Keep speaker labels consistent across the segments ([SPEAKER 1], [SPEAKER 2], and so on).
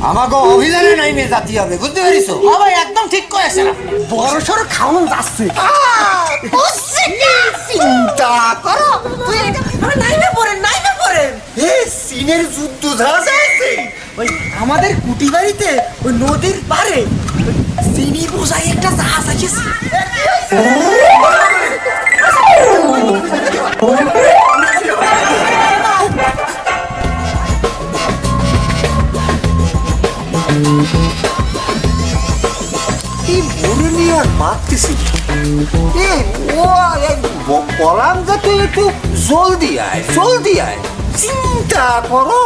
[SPEAKER 1] আমাকে অভিযানে নাইমে জাতি হবে, বুঝতে পেরেছো?
[SPEAKER 2] হ্যাঁ ভাই, একদম ঠিক করেছেন আপনি। বড় সড়ো খাওয়ান যাচ্ছে।
[SPEAKER 1] চিন্তা করো, তুই
[SPEAKER 2] নাইমে পড়েন, নাইমে পড়েন।
[SPEAKER 1] চীনের যুদ্ধ জাহাজ আছে
[SPEAKER 2] ওই আমাদের কুটি বাড়িতে ওই নদীর পারে চিনি বোঝাই একটা জাহাজ আছে।
[SPEAKER 1] এই মরুনি আর পারতেছি না। বললাম যে তুই একটু জলদি আয়, জলদি আয়। চিন্তা করো,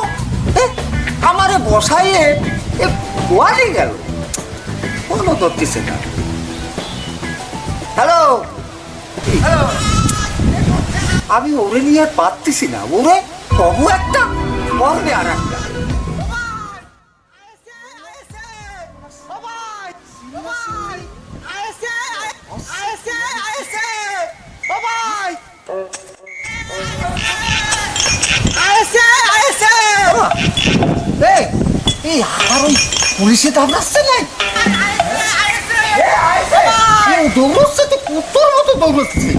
[SPEAKER 1] আমারে বসাইয়ে বলে গেল, কোনো ধরতেছে না। হ্যালো হ্যালো, আমি ওরে নিয়ে আর পারতেছি না। ওরে তবু একটা মরবে আর একটা। আর ওই পুলিশে দাঁড়াচ্ছে নাই, দৌড়চ্ছে তো কুত্তর মতো দৌড়চ্ছে।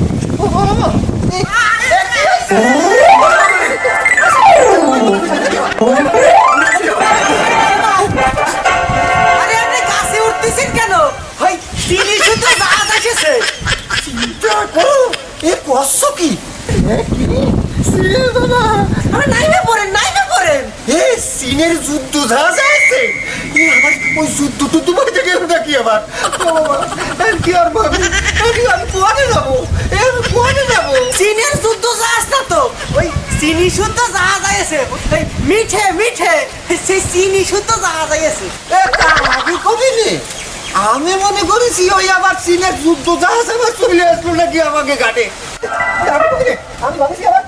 [SPEAKER 2] আরে আপনি গাছে উঠতেছেন কেন? ভাই চিনি শুধু জাহাজ এসেছে।
[SPEAKER 1] চিন্তা করো, এ কষ্ট কি?
[SPEAKER 2] আরে নাইমে পড়েন, নাইমে পড়েন।
[SPEAKER 1] চীনের যুদ্ধ জাহাজ আছে। আমার ওই যুদ্ধ টুদ্ধ বাড়িতে গেল নাকি আবার? কি আর ভাবি, আমি কোয়ানে যাবো, আমি কোয়ানে যাবো?
[SPEAKER 2] চীনের যুদ্ধ জাহাজ না তো, ওই চিনি শুদ্ধ জাহাজ আইছে। ওই মিঠে মিঠে সেই চিনি শুদ্ধ জাহাজ আইছে।
[SPEAKER 1] আমি কবিনি, আমি মনে করেছি ওই আবার চীনের যুদ্ধ জাহাজ আবার চলে আসলো নাকি আমাকে ঘাটে। আমি ভাবছি আবার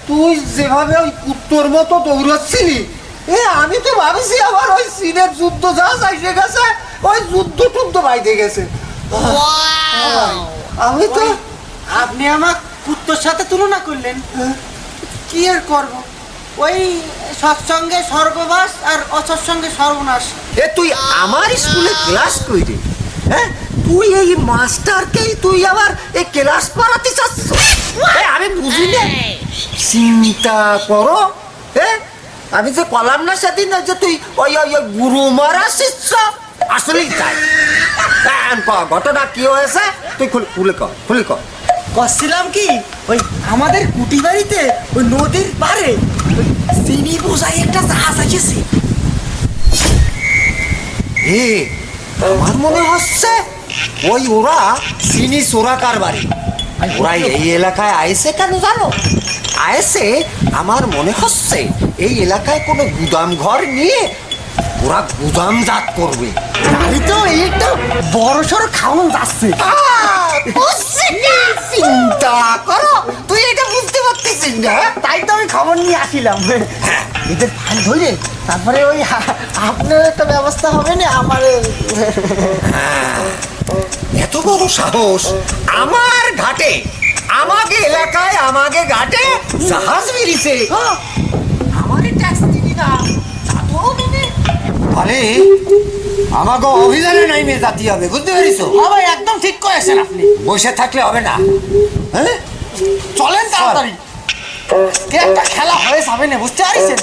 [SPEAKER 1] তুই যেভাবে ওই কুত্তর মতো দৌড়াচ্ছিলি, আমি তো ভাবছি আবার ওই চীনের যুদ্ধ জাহাজ এসে গেছে, ওই যুদ্ধ টুদ্ধ বাইতে গেছে। আমি তো
[SPEAKER 2] আপনি আমার কুত্তর সাথে তুলনা করলেন, কি আর করব? ওই সৎসঙ্গে স্বর্গবাস আর অসৎসঙ্গে সর্বনাশ।
[SPEAKER 1] তুই আমার স্কুলে ক্লাস করি, হ্যাঁ? তুই এই মাস্টারকেই তুই আবার এই ক্লাস পড়াতে চাচ্ছ? আমি বুঝি না। চিন্তা করো, আমি যে কলাম না সেদিন যে তুই ওই ওই গুরু মারা শিষ্য, আসলেই তাই। ঘটনা কি হয়েছে তুই খুলে কর, খুলে কর।
[SPEAKER 2] করছিলাম কি, ওই আমাদের কুটি বাড়িতে ওই নদীর পারে চিনি বোঝাই একটা জাহাজ আছে।
[SPEAKER 1] আমার মনে হচ্ছে ওই ওরা চিনি চোরাকার বাড়ি। ওরা এই এলাকায় আইছে কেন জানো? আইছে আমার মনে হচ্ছে এই এলাকায় কোনো গুদাম ঘর নিয়ে ওরা গুদাম জাত করবে।
[SPEAKER 2] তাই তো এইটা বড় সড় খাওয়ান যাচ্ছে।
[SPEAKER 1] চিন্তা করো, তুই এটা বুঝতে পারতেছিস না?
[SPEAKER 2] তাই তো আমি খবর নিয়ে আসিলাম। এদের ফান ধরে তারপরে ওই আপনার একটা ব্যবস্থা হবে না আমার।
[SPEAKER 1] এত বড় সাহস আমার ঘাটে, আমাকে এলাকায়, আমাকে ঘাটে জাহাজ বেরিয়েছে। আমাকে ট্যাক্স দিবি না, আরে আমাকে অভিযানে নাইমে জাতি হবে, বুঝতে পেরেছো?
[SPEAKER 2] হ্যাঁ ভাই, একদম ঠিক করেছেন আপনি।
[SPEAKER 1] বসে থাকলে হবে না, হ্যাঁ?
[SPEAKER 2] চলেন তাড়াতাড়ি, একটা খেলা হয়ে যাবে না, বুঝতে পারছেন?